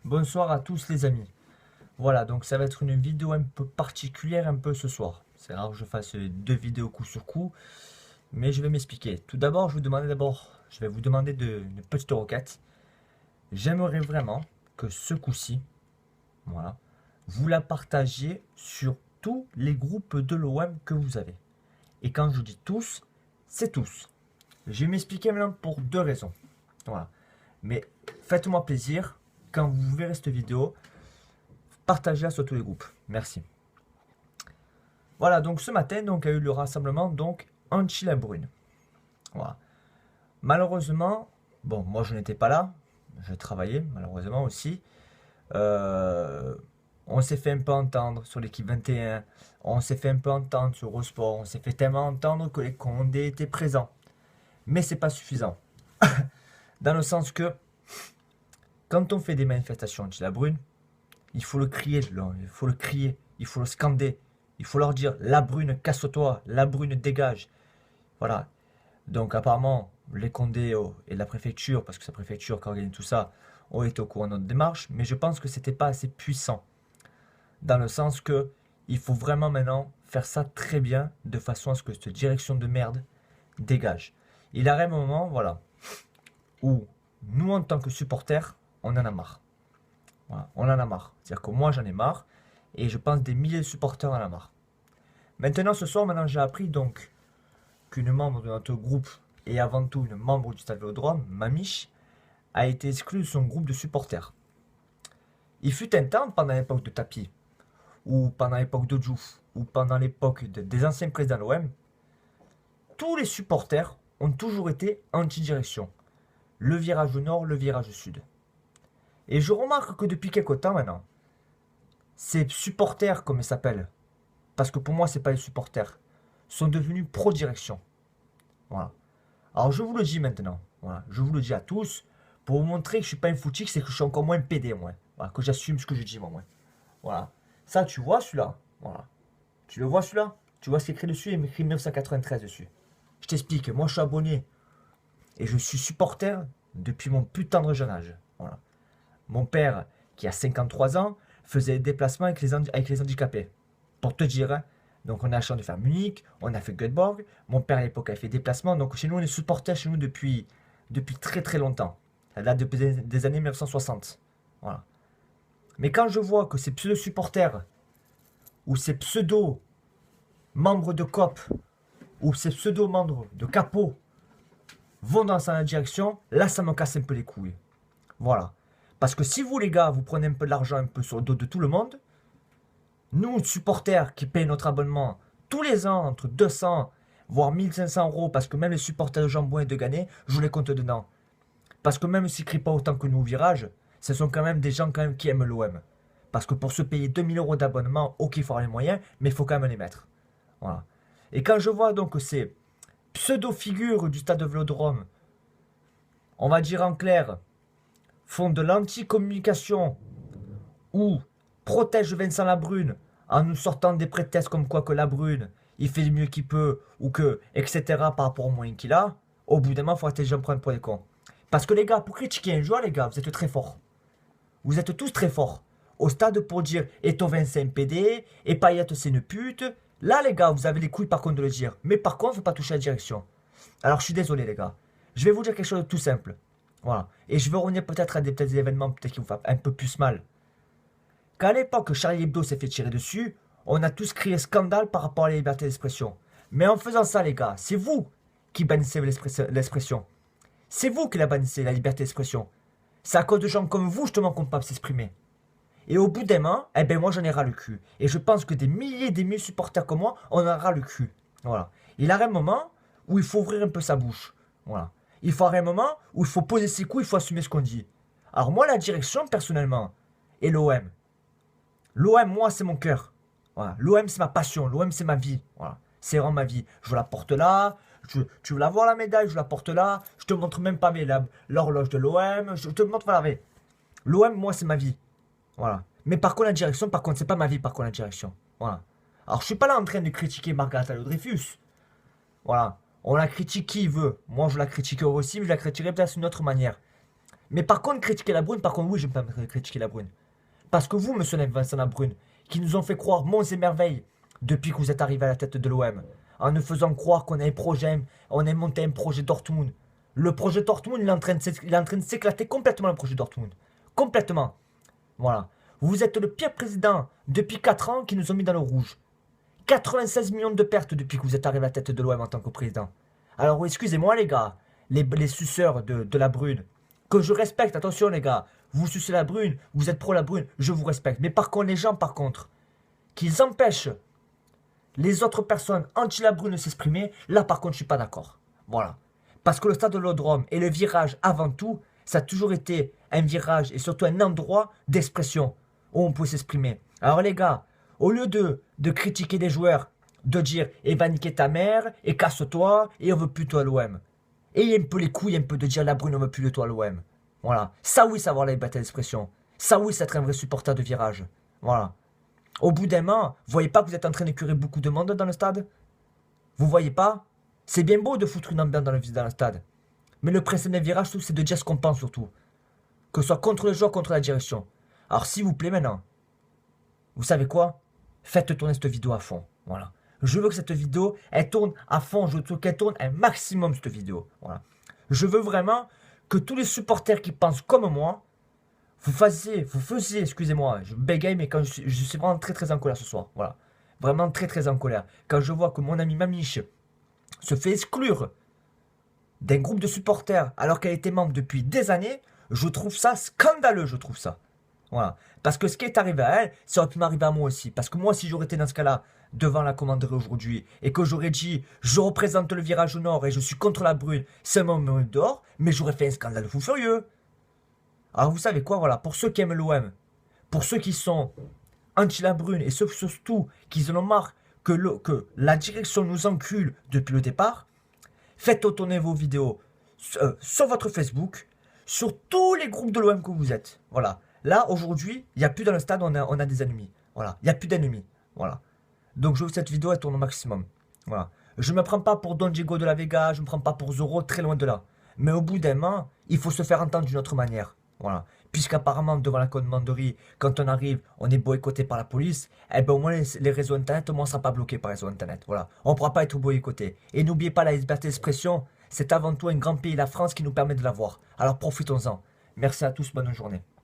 Bonsoir à tous les amis. Voilà, donc ça va être une vidéo un peu particulière un peu ce soir. C'est rare que je fasse deux vidéos coup sur coup, mais je vais m'expliquer. Tout d'abord, je vais vous demander une petite requête. J'aimerais vraiment que ce coup-ci, voilà, vous la partagiez sur tous les groupes de l'OM que vous avez. Et quand je dis tous, c'est tous. Je vais m'expliquer maintenant pour deux raisons. Voilà. Mais faites-moi plaisir, quand vous verrez cette vidéo, partagez-la sur tous les groupes. Merci. Voilà, donc ce matin, donc, a eu le rassemblement donc anti-la brune. Voilà. Malheureusement, bon, moi je n'étais pas là, je travaillais malheureusement aussi. Euh, on s'est fait un peu entendre sur l'équipe 21, on s'est fait un peu entendre sur Eurosport, on s'est fait tellement entendre que les Condés étaient présents. Mais c'est pas suffisant. Dans le sens que quand on fait des manifestations anti-la brune, il faut le crier, il faut le crier, il faut le scander, il faut leur dire la brune casse-toi, la brune dégage. Voilà. Donc apparemment, les Condés et la préfecture, parce que c'est la préfecture qui organise tout ça, ont été au courant de notre démarche, mais je pense que c'était pas assez puissant. Dans le sens que il faut vraiment maintenant faire ça très bien, de façon à ce que cette direction de merde dégage. Il arrive un moment, voilà, où nous en tant que supporters, on en a marre. Voilà, on en a marre. C'est-à-dire que moi j'en ai marre, et je pense des milliers de supporters en ont marre. Maintenant ce soir, maintenant j'ai appris donc qu'une membre de notre groupe, et avant tout une membre du Stade Vélodrome, Mamiche, a été exclue de son groupe de supporters. Il fut un temps, pendant l'époque de Tapi, ou pendant l'époque de Diouf, ou pendant l'époque des anciens présidents de l'OM, tous les supporters ont toujours été anti-direction. Le virage nord, le virage sud. Et je remarque que depuis quelque temps maintenant, ces supporters, comme ils s'appellent, parce que pour moi c'est pas les supporters, sont devenus pro-direction. Voilà. Alors je vous le dis maintenant, voilà, je vous le dis à tous, pour vous montrer que je suis pas un foutique, c'est que je suis encore moins pédé, moi. Voilà, que j'assume ce que je dis, moi. Voilà. Ça, tu vois celui-là. Voilà. Tu le vois celui-là. Tu vois ce qui est écrit dessus, il m'écrit 1993 dessus. Je t'explique, moi je suis abonné et je suis supporter depuis mon putain de jeune âge. Voilà. Mon père, qui a 53 ans, faisait des déplacements avec les handicapés. Pour te dire, hein. Donc on a la chance de faire Munich, on a fait Göteborg. Mon père à l'époque a fait des déplacements. Donc chez nous, on est supporter chez nous depuis très très longtemps. Ça date depuis des années 1960. Voilà. Mais quand je vois que ces pseudo-supporters ou ces pseudo-membres de COP ou ces pseudo-membres de capot vont dans sa direction, là ça me casse un peu les couilles. Voilà. Parce que si vous les gars, vous prenez un peu de l'argent un peu sur le dos de tout le monde, nous supporters qui payent notre abonnement tous les ans entre 200 voire 1500 euros, parce que même les supporters de Jambon et de Gagné, je les compte dedans. Parce que même s'ils crient pas autant que nous au virage, ce sont quand même des gens quand même qui aiment l'OM. Parce que pour se payer 2000 euros d'abonnement, ok, il faut avoir les moyens, mais il faut quand même les mettre. Voilà. Et quand je vois donc ces pseudo-figures du stade de Vélodrome, on va dire en clair, font de l'anti-communication ou protègent Vincent Labrune en nous sortant des prétextes comme quoi que Labrune, il fait le mieux qu'il peut, ou que, etc. par rapport aux moyens qu'il a, au bout d'un moment, il faut arrêter de gens prendre pour des cons. Parce que les gars, pour critiquer un joueur, les gars, vous êtes très forts. Vous êtes tous très forts. Au stade pour dire Etovin c'est un PD, et Payet c'est une pute. Là, les gars, vous avez les couilles par contre de le dire. Mais par contre, faut pas toucher la direction. Alors, je suis désolé, les gars. Je vais vous dire quelque chose de tout simple. Voilà. Et je vais revenir peut-être à des événements peut-être qui vous font un peu plus mal. Qu'à l'époque, Charlie Hebdo s'est fait tirer dessus, on a tous crié scandale par rapport à la liberté d'expression. Mais en faisant ça, les gars, c'est vous qui bannissez l'expression. C'est vous qui la bannissez, la liberté d'expression. C'est à cause de gens comme vous, justement, qu'on ne peut pas s'exprimer. Et au bout d'un moment, eh ben moi j'en ai ras le cul. Et je pense que des milliers et des milliers de supporters comme moi, on en a ras le cul. Voilà. Il arrive un moment où il faut ouvrir un peu sa bouche. Voilà. Il faut arriver un moment où il faut poser ses coups, il faut assumer ce qu'on dit. Alors moi, la direction, personnellement, et l'OM. L'OM, moi, c'est mon cœur. Voilà. L'OM, c'est ma passion. L'OM, c'est ma vie. Voilà. C'est vraiment ma vie. Je la porte là. Tu veux la voir la médaille, je la porte là. Je te montre même pas l'horloge de l'OM. Je te montre, voilà. L'OM, moi, c'est ma vie. Voilà. Mais par contre, la direction, par contre, c'est pas ma vie, par contre, la direction. Voilà. Alors, je suis pas là en train de critiquer Margaret Dreyfus. Voilà. On la critique qui veut. Moi, je la critiquerai aussi, mais je la critiquerai peut-être d'une autre manière. Mais par contre, critiquer la Brune, par contre, oui, je peux me critiquer la Brune. Parce que vous, monsieur Vincent Labrune, qui nous ont fait croire monts et merveilles depuis que vous êtes arrivé à la tête de l'OM, en nous faisant croire qu'on a un projet, on a monté un projet Dortmund. Le projet Dortmund, il est en train de s'éclater complètement, le projet Dortmund. Complètement. Voilà. Vous êtes le pire président depuis 4 ans qui nous ont mis dans le rouge. 96 millions de pertes depuis que vous êtes arrivé à la tête de l'OM en tant que président. Alors, oui, excusez-moi, les gars, les suceurs de la Brune, que je respecte, attention, les gars, vous sucez la Brune, vous êtes pro la Brune, je vous respecte. Mais par contre, les gens, par contre, qu'ils empêchent les autres personnes anti-la Brune de s'exprimer, là, par contre, je suis pas d'accord. Voilà. Parce que le stade de l'Odrome et le virage, avant tout, ça a toujours été un virage et surtout un endroit d'expression où on peut s'exprimer. Alors, les gars, au lieu de critiquer des joueurs, de dire « Eh ben, niquer ta mère, et casse-toi, et on veut plus toi à l'OM ». Et un peu les couilles, un peu de dire « La Brune, on veut plus de toi à l'OM ». Voilà. Ça, oui, savoir la liberté d'expression. Ça, oui, c'est être un vrai supporter de virage. Voilà. Au bout d'un moment, vous voyez pas que vous êtes en train de curer beaucoup de monde dans le stade? Vous voyez pas? C'est bien beau de foutre une ambiance dans le stade. Mais le principe d'un virage, c'est de dire ce qu'on pense surtout. Que ce soit contre le joueur, contre la direction. Alors, s'il vous plaît, maintenant, vous savez quoi? Faites tourner cette vidéo à fond. Voilà. Je veux que cette vidéo, elle tourne à fond. Je veux qu'elle tourne un maximum, cette vidéo. Voilà. Je veux vraiment que tous les supporters qui pensent comme moi, vous faisiez, excusez-moi, je bégaye, mais quand je suis vraiment très très en colère ce soir. Voilà. Vraiment très très en colère. Quand je vois que mon ami Mamiche se fait exclure d'un groupe de supporters alors qu'elle était membre depuis des années, je trouve ça scandaleux, je trouve ça. Voilà. Parce que ce qui est arrivé à elle, ça aurait pu m'arriver à moi aussi. Parce que moi, si j'aurais été dans ce cas-là, devant la commanderie aujourd'hui, et que j'aurais dit, je représente le virage nord et je suis contre la Brune, c'est mon mur dehors, mais j'aurais fait un scandale fou furieux. Alors vous savez quoi, voilà, pour ceux qui aiment l'OM, pour ceux qui sont anti-la Brune, et ceux surtout qui en ont marre que la direction nous encule depuis le départ, faites tourner vos vidéos sur votre Facebook, sur tous les groupes de l'OM que vous êtes. Voilà. Là, aujourd'hui, il n'y a plus dans le stade, on a des ennemis. Voilà. Il n'y a plus d'ennemis. Voilà. Donc, je veux que cette vidéo, elle tourne au maximum. Voilà. Je ne me prends pas pour Don Diego de la Vega, je ne me prends pas pour Zoro, très loin de là. Mais au bout d'un moment, il faut se faire entendre d'une autre manière. Voilà. Puisqu'apparemment, devant la commanderie, quand on arrive, on est boycotté par la police, eh ben au moins les réseaux internet, au moins on ne sera pas bloqué par les réseaux internet. Voilà. On ne pourra pas être boycotté. Et n'oubliez pas la liberté d'expression, c'est avant tout un grand pays, la France, qui nous permet de l'avoir. Alors profitons-en. Merci à tous, bonne journée.